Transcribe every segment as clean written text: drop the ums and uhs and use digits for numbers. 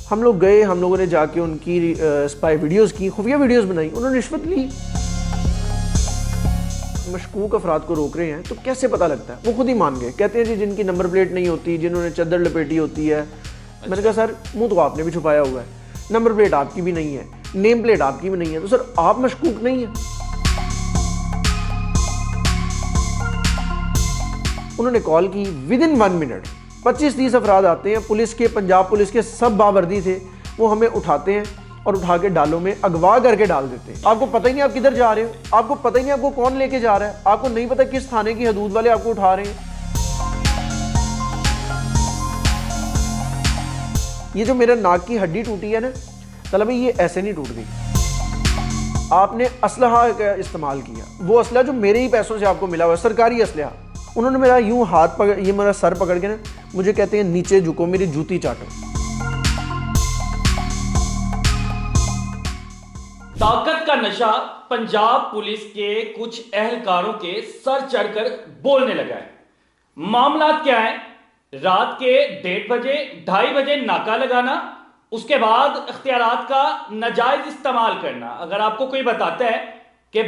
हम लोग गए, हम लोगों ने जाके उनकी स्पाई वीडियोस की, खुफिया वीडियोस बनाई, उन्होंने रिश्वत ली। मशकूक अफराद को रोक रहे हैं तो कैसे पता लगता है? वो खुद ही मान गए, कहते हैं जी जिनकी नंबर प्लेट नहीं होती, जिन्होंने चद्दर लपेटी होती है। मैंने कहा सर मुंह तो आपने भी छुपाया हुआ है, नंबर प्लेट आपकी भी नहीं है, नेम प्लेट आपकी भी नहीं है, तो सर आप मशकूक नहीं है। उन्होंने कॉल की, विद इन 1 मिनट 25-30 अफराद आते हैं, पुलिस के, पंजाब पुलिस के, सब बावर्दी थे। वो हमें उठाते हैं और उठा के डालों में अगवा करके डाल देते हैं। आपको पता ही नहीं आप किधर जा रहे हो, आपको पता ही नहीं आपको कौन लेके जा रहा है, आपको नहीं पता किस थाने की हदूद वाले आपको उठा रहे हैं। ये जो मेरा नाक की हड्डी टूटी है ना तलब भाई, ये ऐसे नहीं टूट गई। आपने असलहा का इस्तेमाल किया, वो असलहा जो मेरे ही पैसों से आपको मिला हुआ है, सरकारी असलहा। उन्होंने मेरा यूं हाथ पकड़, ये मेरा सर पकड़ के ना मुझे कहते हैं नीचे झुको, मेरी जूती चाटो। ताकत का नशा पंजाब पुलिस के कुछ अहलकारों के सर चढ़कर बोलने लगा है। मामला क्या है? रात के 1:30 बजे 2:30 बजे नाका लगाना, उसके बाद इख्तियारात का नाजायज इस्तेमाल करना। अगर आपको कोई बताता है कि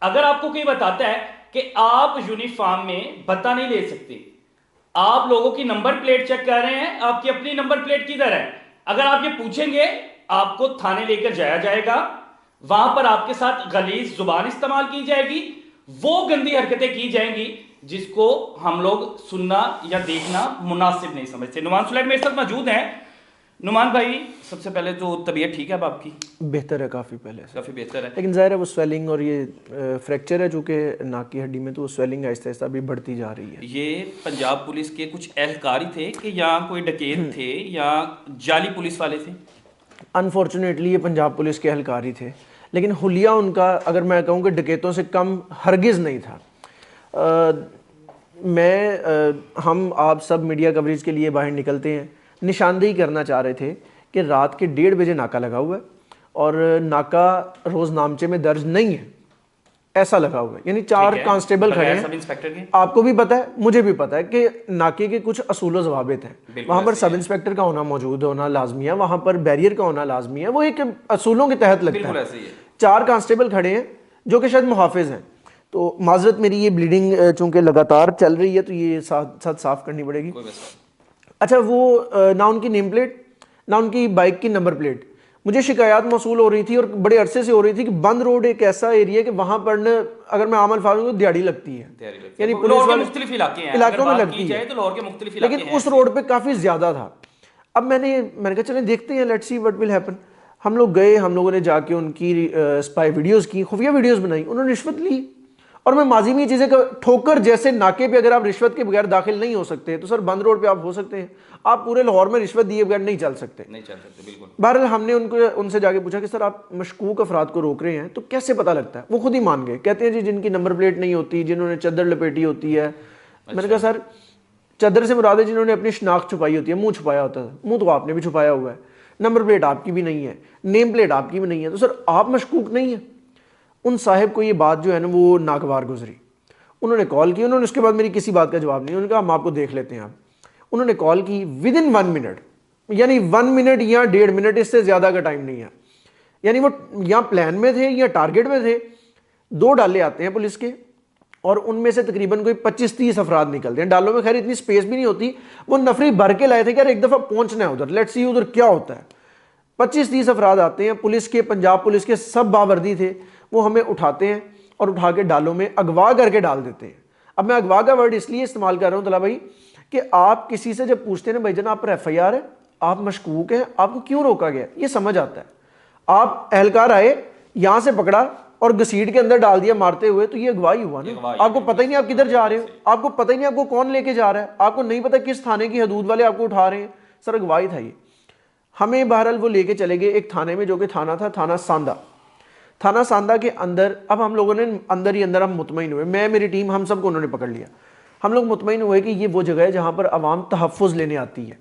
अगर आपको कोई बताता है कि आप यूनिफॉर्म में भत्ता नहीं ले सकते, आप लोगों की नंबर प्लेट चेक कर रहे हैं, आपकी अपनी नंबर प्लेट किधर है, अगर आप ये पूछेंगे आपको थाने लेकर जाया जाएगा, वहां पर आपके साथ गलीज जुबान इस्तेमाल की जाएगी, वो गंदी हरकतें की जाएंगी जिसको हम लोग सुनना या देखना मुनासिब नहीं समझते। नुमान सुलैट मेरे साथ मौजूद हैं। नुमान भाई, सबसे पहले तो तबीयत ठीक है अब आपकी? बेहतर है, काफ़ी पहले से काफ़ी बेहतर है, लेकिन ज़ाहिर है वो स्वेलिंग और ये फ्रैक्चर है चूँकि नाक की हड्डी में, तो वो स्वेलिंग आहिस्ता आहिस्ता भी बढ़ती जा रही है। ये पंजाब पुलिस के कुछ एहलकारी थे कि या कोई डकैत थे या जाली पुलिस वाले थे? अनफॉर्चुनेटली ये पंजाब पुलिस के एहलकारी थे, लेकिन हुलिया उनका अगर मैं कहूँ कि डकैतों से कम हरगिज़ नहीं था। हम आप सब मीडिया कवरेज के लिए बाहर निकलते हैं, निशानदेही करना चाह रहे थे कि रात के 1:30 बजे नाका लगा हुआ है और नाका रोजनामचे में दर्ज नहीं है, ऐसा लगा हुआ है। यानी 4 कांस्टेबल खड़े हैं, सब इंस्पेक्टर के, आपको भी पता है, मुझे भी पता है कि नाके के कुछ असूल ज़वाबित हैं। वहाँ पर सब इंस्पेक्टर का होना मौजूद होना लाजमी है, वहाँ पर बैरियर का होना लाजमी है, वो एक असूलों के तहत लगता है। 4 कांस्टेबल खड़े हैं जो कि शायद मुहाफिज हैं, तो माजरत मेरी, ये ब्लीडिंग चूँकि लगातार चल रही है तो ये साथ साफ करनी पड़ेगी। अच्छा, वो ना उनकी नेम प्लेट ना उनकी बाइक की नंबर प्लेट। मुझे शिकायत मौसूल हो रही थी और बड़े अरसे से हो रही थी कि बंद रोड एक ऐसा एरिया कि वहाँ पर न, अगर मैं आम अल्फाज में, दिहाड़ी लगती है, यानी पुलिस वाले मुख्तलिफ इलाकों में लगती है, लेकिन उस रोड पे काफ़ी ज़्यादा था। अब मैंने कहा चलें देखते हैं, let's see what will happen. हम लोग गए, हम लोगों ने जाके उनकी स्पाई वीडियोस की, खुफिया वीडियोस बनाई, उन्होंने रिश्वत ली। और मैं माजी में ये चीज़ें ठोकर, जैसे नाके पे अगर आप रिश्वत के बगैर दाखिल नहीं हो सकते तो सर बंद रोड पे आप हो सकते हैं, आप पूरे लाहौर में रिश्वत दिए बगैर नहीं चल सकते बिल्कुल। बहरहाल हमने उनसे जाके पूछा कि सर आप मशकूक अफराद को रोक रहे हैं तो कैसे पता लगता है? वो खुद ही मान गए, कहते हैं जी जिनकी नंबर प्लेट नहीं होती, जिन्होंने चद्दर लपेटी होती है। मैंने कहा सर चद्दर से मुराद है जिन्होंने अपनी शनाख्त छुपाई होती है, मुंह छुपाया होता है, मुंह तो आपने भी छुपाया हुआ है, नंबर प्लेट आपकी भी नहीं है, नेम प्लेट आपकी भी नहीं है, तो सर आप मशकूक नहीं है। उन साहिब को ये बात जो है ना वो नागवार गुजरी। उन्होंने कॉल की, उन्होंने उसके बाद मेरी किसी बात का जवाब नहीं, उन्होंने कहा हम आपको देख लेते हैं। आप उन्होंने कॉल की, विद इन 1 मिनट, यानी 1 मिनट या 1.5 मिनट, इससे ज़्यादा का टाइम नहीं है। यानी वो या प्लान में थे या टारगेट में थे। 2 डाले आते हैं पुलिस के और उनमें से तकरीबन कोई 25-30 अफराद निकलते हैं। डालों में खैर इतनी स्पेस भी नहीं होती, वो नफरी भर के लाए थे कि यार एक दफ़ा पहुँचना है उधर, लेट्स सी उधर क्या होता है। 25-30 अफराद आते हैं, पुलिस के, पंजाब पुलिस के, सब बावर्दी थे। वो हमें उठाते हैं और उठा के डालों में अगवा करके डाल देते हैं। अब मैं अगवा का वर्ड इसलिए इस्तेमाल कर रहा हूँ तला भाई कि आप किसी से जब पूछते हैं ना, भाई जान आप पर FIR है, आप मशकूक हैं, आपको क्यों रोका गया, ये समझ आता है। आप एहलकार आए, यहाँ से पकड़ा और घसीट के अंदर डाल दिया मारते हुए, तो ये अगवाही हुआ ना। आपको पता ही नहीं आप किधर जा रहे हो, आपको पता ही नहीं आपको कौन लेके जा रहा है, आपको नहीं पता किस थाने की हदूद वाले आपको उठा रहे हैं। सर अगवाही था ये। हमें बहरहाल वो लेके चले गए एक थाने में, जो कि थाना था थाना सांदा। थाना सांदा के अंदर अब हम लोगों ने अंदर ही अंदर हम मुतमईन हुए, मैं, मेरी टीम, हम सबको उन्होंने पकड़ लिया। हम लोग मुतमईन हुए कि ये वो जगह है जहाँ पर अवाम तहफ़्फ़ुज़ लेने आती है,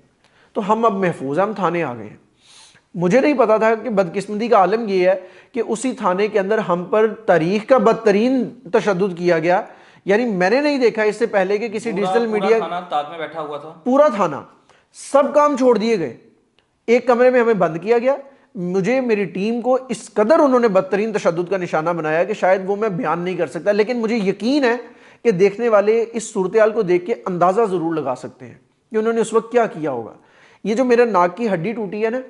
तो हम अब महफूज हैं, हम थाने आ गए हैं। मुझे नहीं पता था कि बदकिस्मती का आलम यह है कि उसी थाने के अंदर हम पर तारीख का बदतरीन तशद्दुद किया गया। यानी मैंने नहीं देखा इससे पहले कि किसी डिजिटल मीडिया, थाना ताक में बैठा हुआ था, पूरा थाना, सब काम छोड़ दिए गए। एक कमरे में हमें बंद किया गया, मुझे, मेरी टीम को इस कदर उन्होंने बदतरीन तशद्दुद का निशाना बनाया कि शायद वो मैं बयान नहीं कर सकता, लेकिन मुझे यकीन है कि देखने वाले इस सूरत को देख के अंदाज़ा ज़रूर लगा सकते हैं कि उन्होंने उस वक्त क्या किया होगा। ये जो मेरे नाक की हड्डी टूटी है ना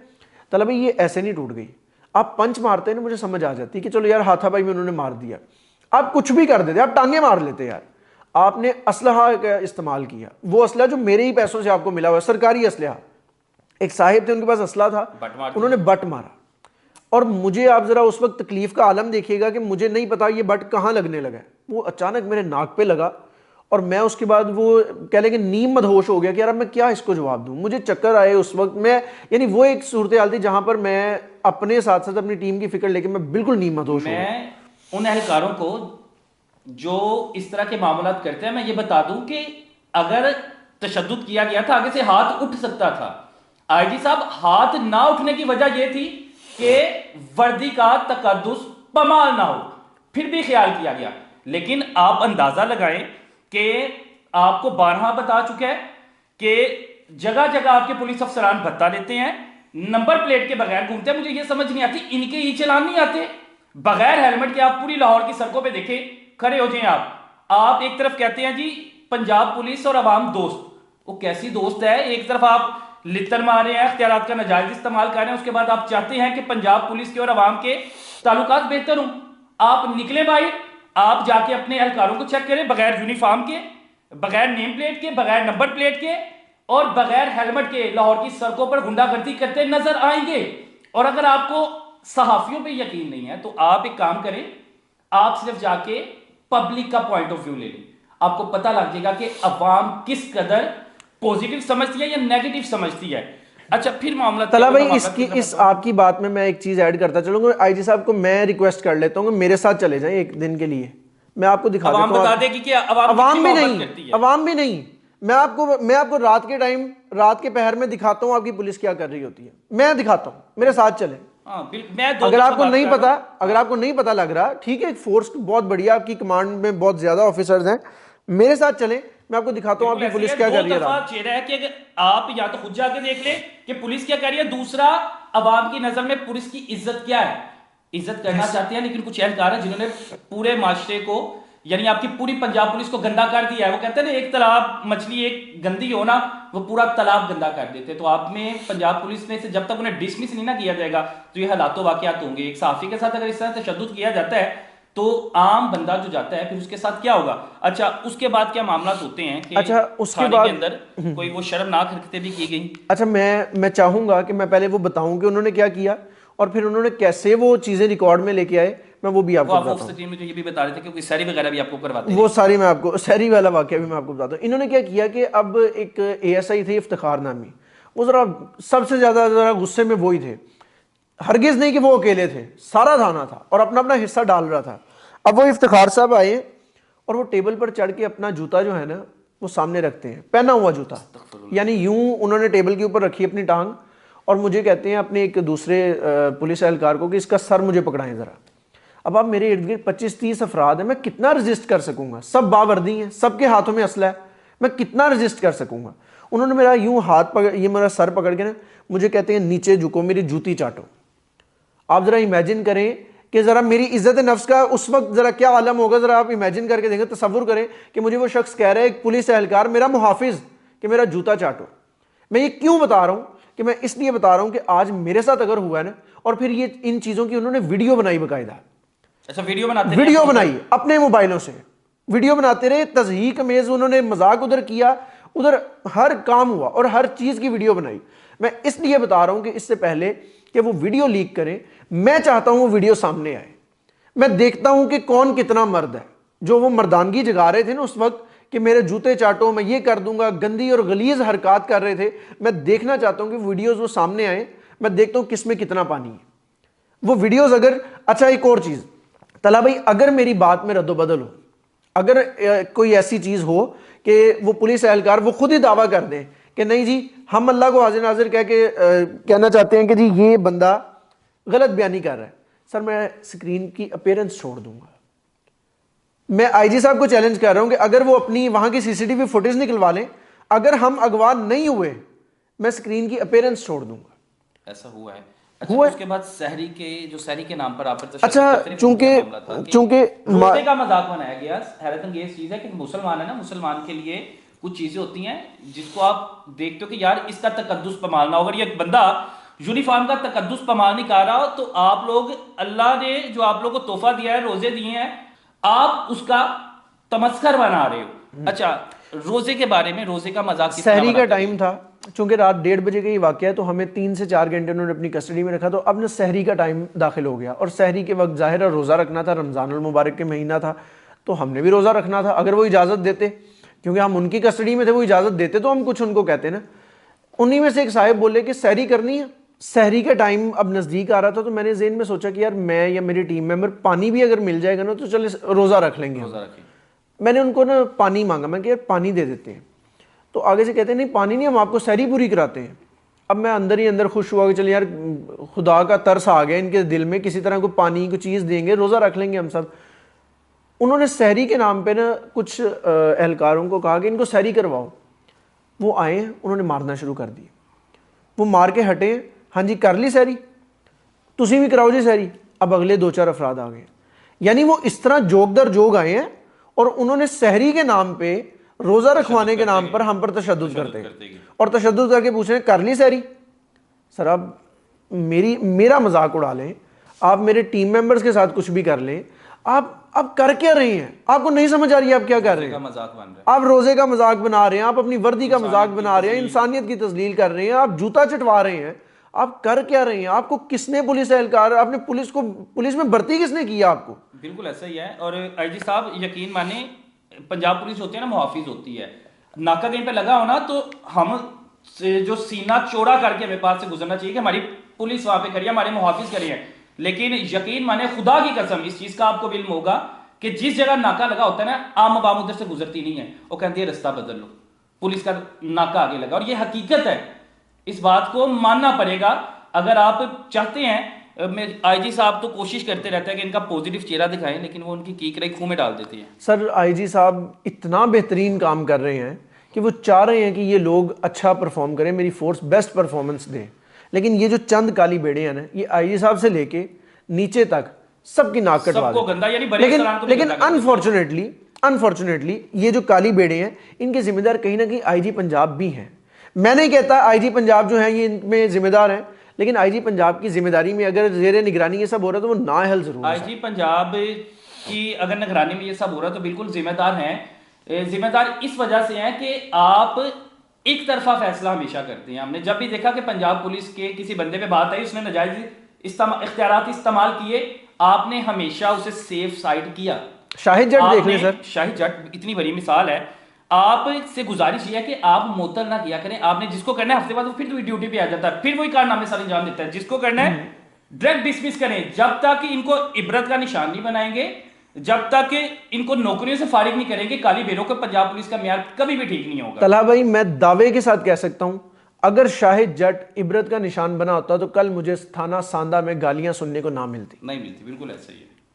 तला भाई, ये ऐसे नहीं टूट गई। आप पंच मारते हैं ना, मुझे समझ आ जाती है कि चलो यार हाथापाई में उन्होंने मार दिया, आप कुछ भी कर देते, आप टांगे मार लेते यार। आपने असलहा का इस्तेमाल किया, वो असला जो मेरे ही पैसों से आपको मिला हुआ है, सरकारी असलहा। एक साहिब थे, उनके पास असला था, उन्होंने बट मारा। और मुझे आप जरा उस वक्त तकलीफ का आलम देखिएगा कि मुझे नहीं पता ये बट कहाँ लगने लगा है। वो अचानक मेरे नाक पे लगा और मैं उसके बाद वो कह लेंगे नीम मदहोश हो गया कि यार अब मैं क्या इसको जवाब दूं। मुझे चक्कर आए उस वक्त, मैं यानी वो एक सूरत हाल थी जहां पर मैं अपने साथ साथ अपनी टीम की फिक्र लेके मैं बिल्कुल नीम मदहोश हो गया। मैं उन एहलकारों को जो इस तरह के मामलात करते हैं, मैं ये बता दूं कि अगर तशद्दुद किया गया था, आगे से हाथ उठ सकता था। आईजी साहब, हाथ ना उठने की वजह यह थी कि वर्दी का तकद्दुस पमाल ना हो, फिर भी ख्याल किया गया। लेकिन आप अंदाजा लगाएं कि आपको 12 बता चुका है कि जगह जगह आपके पुलिस अफसरान भत्ता लेते हैं, नंबर प्लेट के बगैर घूमते हैं। मुझे ये समझ नहीं आती, इनके ई चलान नहीं आते बगैर हेलमेट के। आप पूरी लाहौर की सड़कों पे देखें, खड़े हो जाएं आप एक तरफ कहते हैं जी पंजाब पुलिस और अवाम दोस्त, वो कैसी दोस्त है? एक तरफ आप लित्तर मार रहे हैं, अख्तियारात का नाजायज इस्तेमाल कर रहे हैं, उसके बाद आप चाहते हैं कि पंजाब पुलिस के और अवाम के ताल्लुकात बेहतर हों। आप निकले भाई, आप जाके अपने एहलकारों को चेक करें, बगैर यूनिफॉर्म के, बगैर नेम प्लेट के, बगैर नंबर प्लेट के और बगैर हेलमेट के लाहौर की सड़कों पर गुंडागर्दी करते नजर आएंगे। और अगर आपको सहाफियों पे यकीन नहीं है तो आप एक काम करें, आप सिर्फ जाके पब्लिक का पॉइंट ऑफ व्यू ले लें, आपको पता लग जाएगा कि अवाम किस कदर पॉजिटिव समझती है या नेगेटिव समझती है। अच्छा, फिर मामला तला भाई, इसकी इस आपकी बात में मैं एक चीज ऐड करता चलूंगा। आईजी साहब को मैं रिक्वेस्ट कर लेता हूँ मेरे साथ चले जाएं एक दिन के लिए, मैं आपको दिखा देता हूं। बता देगी कि अवाम भी नहीं, अवाम भी नहीं, मैं आपको रात के टाइम, रात के पहर में दिखाता हूँ आपकी पुलिस क्या कर रही होती है, मैं दिखाता हूँ, मेरे साथ चले। अगर आपको नहीं पता, अगर आपको नहीं पता लग रहा, ठीक है, फोर्स बहुत बढ़िया, आपकी कमांड में बहुत ज्यादा ऑफिसर्स हैं, मेरे साथ चलें, मैं आपको दिखाता हूं आपकी पुलिस क्या कर रही है। चेहरा है कि अगर आप या तो खुद जाके देख ले कि पुलिस क्या कर रही है, दूसरा अवाम की नजर में पुलिस की इज्जत क्या है। इज्जत करना चाहते हैं, लेकिन कुछ एहलकार हैं जिन्होंने पूरे माशरे को, यानी आपकी पूरी पंजाब पुलिस को गंदा कर दिया है। वो कहते हैं ना, एक तालाब मछली एक गंदी हो ना, वो पूरा तालाब गंदा कर देते। तो आप में पंजाब पुलिस में से जब तक उन्हें डिसमिस नहीं ना किया जाएगा तो ये हालात वाकयात होंगे। एक सहाफी के साथ अगर इस तरह से तशद्दुद किया जाता है तो आम बंदा जो जाता है फिर उसके साथ क्या होगा। अच्छा, उसके बाद क्या मामला होते हैं कि अच्छा, उसके बाद के अंदर कोई वो शर्मनाक हरकतें भी की गई। अच्छा, मैं चाहूंगा कि मैं पहले वो बताऊं कि उन्होंने क्या किया और फिर उन्होंने कैसे वो चीजें रिकॉर्ड में लेके आए, मैं वो भी आपको बताता हूं। मुझे ये भी बता रहे थे कि सैरी वगैरह भी आपको करवाते हैं, वो सारी मैं आपको, सैरी वाला वाकया भी मैं आपको बताता हूँ। इन्होंने क्या किया कि अब एक ASI थे इफ्तिखार नामी, वो जरा सबसे ज्यादा जरा गुस्से में वो ही थे, हरगिज नहीं कि वो अकेले थे, सारा थाना था और अपना अपना हिस्सा डाल रहा था। अब वो इफ्तिखार साहब आए और वो टेबल पर चढ़ के अपना जूता जो है ना वो सामने रखते हैं, पहना हुआ जूता, यानी यूं उन्होंने टेबल के ऊपर रखी अपनी टांग और मुझे कहते हैं अपने एक दूसरे पुलिस एहलकार को कि इसका सर मुझे पकड़ाएं जरा। अब आप मेरे इर्द गिर्द 25-30 अफराद हैं, मैं कितना रजिस्ट कर सकूंगा, सब बावर्दी हैं, सबके हाथों में असला है, मैं कितना रजिस्ट कर सकूंगा। उन्होंने मेरा यूं हाथ पकड़, ये मेरा सर पकड़ के ना मुझे कहते हैं नीचे झुको, मेरी जूती चाटो। आप जरा इमेजिन करें कि जरा मेरी इज्जत नफ्स का उस वक्त जरा क्या आलम होगा, जरा आप इमेजिन करके देखें, तसव्वुर करें कि मुझे वो शख्स कह रहा है, एक पुलिस एहलकार, मेरा मुहाफिज, कि मेरा जूता चाटो। मैं ये क्यों बता रहा हूं कि मैं इसलिए बता रहा हूं कि आज मेरे साथ अगर हुआ है ना, और फिर ये इन चीजों की उन्होंने वीडियो बनाई बकायदा। अच्छा, वीडियो बनाई अपने मोबाइलों से, वीडियो बनाते रहे, तज़हीक अमेज़ उन्होंने मजाक उधर किया, उधर हर काम हुआ और हर चीज की वीडियो बनाई। मैं इसलिए बता रहा हूं कि इससे पहले कि वो वीडियो लीक करें, मैं चाहता हूं वो वीडियो सामने आए। मैं देखता हूं कि कौन कितना मर्द है, जो वो मर्दानगी जगा रहे थे ना उस वक्त कि मेरे जूते चाटो, मैं ये कर दूंगा, गंदी और गलीज हरकत कर रहे थे। मैं देखना चाहता हूं कि वीडियोस वो सामने आए, मैं देखता हूं किसमें कितना पानी है वो वीडियोस। अगर, अच्छा एक और चीज तला भाई, अगर मेरी बात में रद्दोबदल हो, अगर कोई ऐसी चीज हो कि वो पुलिस एहलकार वो खुद ही दावा कर दें कि नहीं जी हम अल्लाह को हाजिर नाजिर कह के कहना चाहते हैं कि जी ये बंदा गलत बयानी कर रहा है, सर मैं स्क्रीन की अपीयरेंस छोड़ दूंगा। मैं आईजी साहब को चैलेंज कर रहा हूं कि अगर वो अपनी वहां की CCTV फुटेज निकलवा लें, अगर हम अगवा नहीं हुए, मैं स्क्रीन की अपीयरेंस छोड़ दूंगा। ऐसा हुआ है। हुआ है। उसके बाद सहरी के नाम पर आप पर अच्छा, चूंकि रोजे का मजाक बनाया गया। हैरत अंगेज चीज है कि मुसलमान है ना, मुसलमान के लिए कुछ चीजें होती हैं जिसको आप देखते हो कि यार इसका तकद्दुस पमालना, अगर ये बंदा यूनिफॉर्म का तकद्दुस पमाल नहीं कर रहा हो तो आप लोग, अल्लाह ने जो आप लोग को तोहफा दिया है, रोजे दिए हैं, आप उसका तमस्कर बना रहे हो। अच्छा, रोजे के बारे में, रोजे का मजाक सहरी का टाइम था, चूंकि रात 1:30 बजे का ये वाकया है तो हमें 3 से 4 घंटे उन्होंने अपनी कस्टडी में रखा, तो अब ना सहरी का टाइम दाखिल हो गया और सहरी के वक्त जाहिर है रोज़ा रखना था, रमज़ानुल मुबारक के महीना था तो हमने भी रोज़ा रखना था। अगर वो इजाज़त देते, क्योंकि हम उनकी कस्टडी में थे, वो इजाज़त देते तो हम कुछ उनको कहते ना। उन्हीं में से एक साहिब बोले कि सहरी करनी है। सहरी का टाइम अब नज़दीक आ रहा था तो मैंने ज़हन में सोचा कि यार मैं या मेरी टीम मेंबर, पानी भी अगर मिल जाएगा ना तो चले रोज़ा रख लेंगे। मैंने उनको ना पानी मांगा, मैं कि यार पानी दे देते हैं, तो आगे से कहते हैं नहीं पानी नहीं, हम आपको सहरी पूरी कराते हैं। अब मैं अंदर ही अंदर खुश हुआ कि चल यार खुदा का तरस आ गया इनके दिल में, किसी तरह को पानी को चीज़ देंगे, रोज़ा रख लेंगे हम सब। उन्होंने सहरी के नाम पे ना कुछ एहलकारों को कहा कि इनको सहरी करवाओ। वो आए, उन्होंने मारना शुरू कर दी। वो मार के हटे, हाँ जी कर ली सहरी, तुसी भी कराओ जी सहरी। अब अगले 2-4 अफराद आ गए, यानी वो इस तरह जोग दर जोग आए हैं और उन्होंने सहरी के नाम पे, रोज़ा रखवाने के नाम पर हम पर तशद्दुद करते हैं और तशद्दुद करके पूछ रहे हैं कर ली सहरी। सर आप मेरा मजाक उड़ा लें, आप मेरे टीम मेंबर्स के साथ कुछ भी कर लें, आप कर क्या रहे हैं? आपको नहीं समझ आ रही है आप क्या कर रहे हैं? आप रोजे का मजाक बना रहे हैं, आप अपनी वर्दी का मजाक बना रहे हैं, इंसानियत की तस्लील कर रहे हैं, आप जूता चटवा रहे हैं, आप कर क्या रहे हैं? आपको किसने पुलिस एहलकार, आपने पुलिस में भर्ती किसने किया आपको? बिल्कुल ऐसा ही है। और आईजी साहब यकीन माने, पंजाब पुलिस होती है ना, मुहाफिज होती है, नाका कहीं पे लगा हो ना तो हम जो सीना चौड़ा करके हमें पास से गुजरना चाहिए कि हमारी पुलिस वहां पे खड़ी है, हमारे मुहाफिज खड़े हैं। लेकिन यकीन माने, खुदा की कसम, इस चीज का आपको इल्म होगा कि जिस जगह नाका लगा होता है ना, आम आवाम उधर से गुजरती नहीं है, वो कहती है रास्ता बदल लो, पुलिस का नाका आगे लगा। और ये हकीकत है, इस बात को मानना पड़ेगा। अगर आप चाहते हैं, आईजी साहब तो कोशिश करते रहते हैं कि इनका पॉजिटिव चेहरा दिखाएं, लेकिन वो उनकी कीकराई खूह में डाल देते हैं। सर आईजी साहब इतना बेहतरीन काम कर रहे हैं कि वो चाह रहे हैं कि ये लोग अच्छा परफॉर्म करें, मेरी फोर्स बेस्ट परफॉर्मेंस दे, लेकिन ये जो चंद काली बेड़े हैं ना, ये आईजी साहब से लेके नीचे तक सबकी नाक कटवा देते। लेकिन अनफॉर्चुनेटली ये जो काली बेड़े हैं, इनके जिम्मेदार कहीं ना कहीं आईजी पंजाब भी हैं। मैं नहीं कहता आईजी पंजाब जो है ये इनमें जिम्मेदार हैं, लेकिन आईजी पंजाब की जिम्मेदारी में अगर जेर निगरानी ये सब हो रहा है तो वो नाअहल जरूर है। आईजी पंजाब की अगर निगरानी में ये सब हो रहा है तो बिल्कुल जिम्मेदार हैं। जिम्मेदार इस वजह से हैं कि आप एक तरफा फैसला हमेशा करते हैं। हमने जब भी देखा कि पंजाब पुलिस के किसी बंदे पे बात आई, उसने नाजायज इख्तियारात इस्तेमाल किए, आपने हमेशा उसे सेफ साइड किया। शाहिद जट देख लें सर, शाहिद जट इतनी बड़ी मिसाल है। आपसे मुजारिश ये है कि आप मुअत्तल ना किया करें। आपने जिसको करना है हफ्ते बाद वो फिर ड्यूटी पे आ जाता है, फिर वही कारनामे सारे अंजाम देता है। जिसको करना है डायरेक्ट डिसमिस करें। जब तक इनको इबरत का निशान नहीं बनाएंगे, जब तक इनको नौकरियों से फारिग नहीं करेंगे, काली बेरों का पंजाब पुलिस का म्यार कभी भी ठीक नहीं होगा। तलहा भाई मैं दावे के साथ कह सकता हूं, अगर शाहिद जट इबरत का निशान बना होता तो कल मुझे थाना सांदा में गालियां सुनने को ना मिलती। नहीं मिलती, बिल्कुल ऐसा ही है।